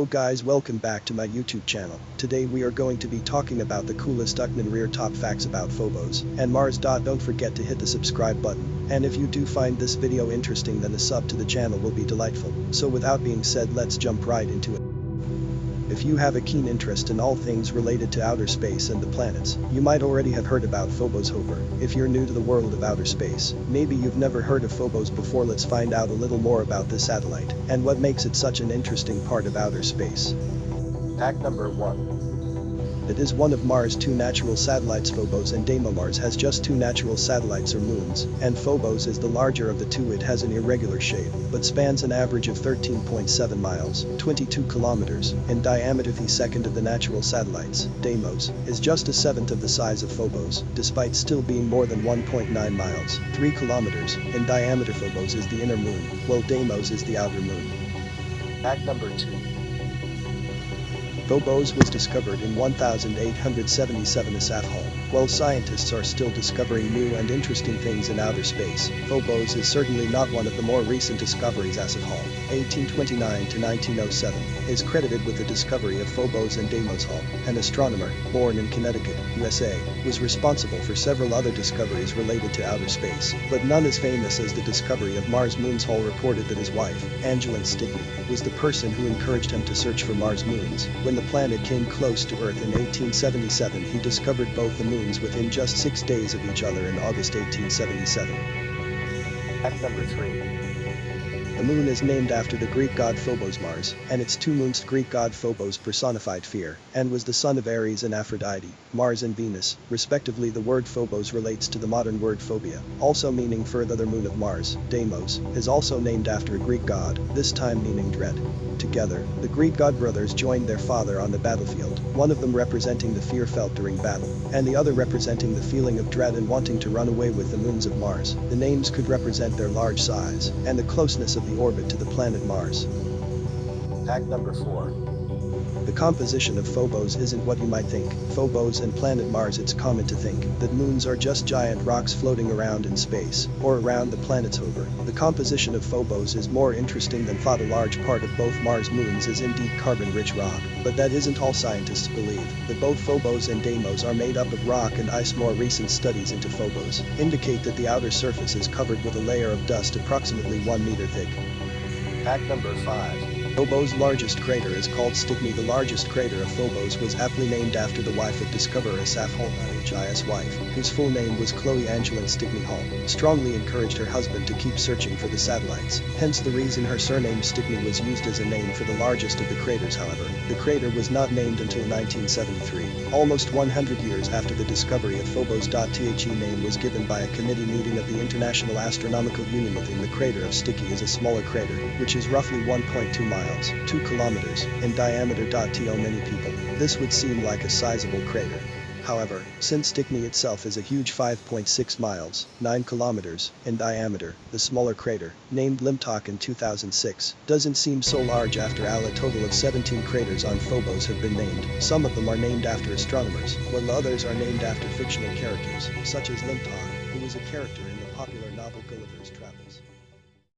Hello guys, welcome back to my YouTube channel. Today we are going to be talking about the coolest rear top facts about Phobos and Mars. Don't forget to hit the subscribe button, and if you do find this video interesting then a sub to the channel will be delightful. So without being said, let's jump right into it. If you have a keen interest in all things related to outer space and the planets, you might already have heard about Phobos. However, if you're new to the world of outer space, maybe you've never heard of Phobos before. Let's find out a little more about this satellite and what makes it such an interesting part of outer space. Fact number 1. It is one of Mars' two natural satellites. Phobos and Deimos. Mars has just two natural satellites or moons, and Phobos is the larger of the two. It has an irregular shape, but spans an average of 13.7 miles, 22 kilometers, in diameter. The second of the natural satellites, Deimos, is just a seventh of the size of Phobos, despite still being more than 1.9 miles, 3 kilometers, in diameter. Phobos is the inner moon, while Deimos is the outer moon. Fact number 2. Phobos was discovered in 1877 Asaph Hall. While scientists are still discovering new and interesting things in outer space, Phobos is certainly not one of the more recent discoveries. Asaph Hall, 1829 to 1907, is credited with the discovery of Phobos and Deimos. Hall, an astronomer, born in Connecticut, USA, was responsible for several other discoveries related to outer space, but none as famous as the discovery of Mars moons. Hall reported that his wife, Angeline Stickney, was the person who encouraged him to search for Mars moons. When the planet came close to Earth in 1877, he discovered both the moons within just 6 days of each other in August 1877. Fact number 3. The moon is named after the Greek god Phobos. Mars, and its two moons. Greek god Phobos personified fear, and was the son of Ares and Aphrodite, Mars and Venus, respectively. The word Phobos relates to the modern word phobia, also meaning further moon of Mars. Deimos is also named after a Greek god, this time meaning dread. Together, the Greek god brothers joined their father on the battlefield, one of them representing the fear felt during battle, and the other representing the feeling of dread and wanting to run away with the moons of Mars. The names could represent their large size and the closeness of the orbit to the planet Mars. Fact number 4. The composition of Phobos isn't what you might think. Phobos and planet Mars. It's common to think that moons are just giant rocks floating around in space, or around the planets. However, the composition of Phobos is more interesting than thought. A large part of both Mars moons is indeed carbon-rich rock, but that isn't all. Scientists believe that both Phobos and Deimos are made up of rock and ice. More recent studies into Phobos indicate that the outer surface is covered with a layer of dust approximately 1 meter thick. Fact number 5. Phobos' largest crater is called Stickney. The largest crater of Phobos was aptly named after the wife of discoverer Asaph Hall. His wife, whose full name was Chloe Angeline Stickney Hall, strongly encouraged her husband to keep searching for the satellites, hence the reason her surname Stickney was used as a name for the largest of the craters. However, the crater was not named until 1973, almost 100 years after the discovery of Phobos. The name was given by a committee meeting of the International Astronomical Union. Within the crater of Stickney is a smaller crater, which is roughly 1.2 miles, 2 kilometers, in diameter. To many people, this would seem like a sizable crater. However, since Stickney itself is a huge 5.6 miles, 9 kilometers, in diameter, the smaller crater, named Limtok in 2006, doesn't seem so large. After all, a total of 17 craters on Phobos have been named. Some of them are named after astronomers, while others are named after fictional characters, such as Limtok, who was a character in the popular novel Gulliver's Travels.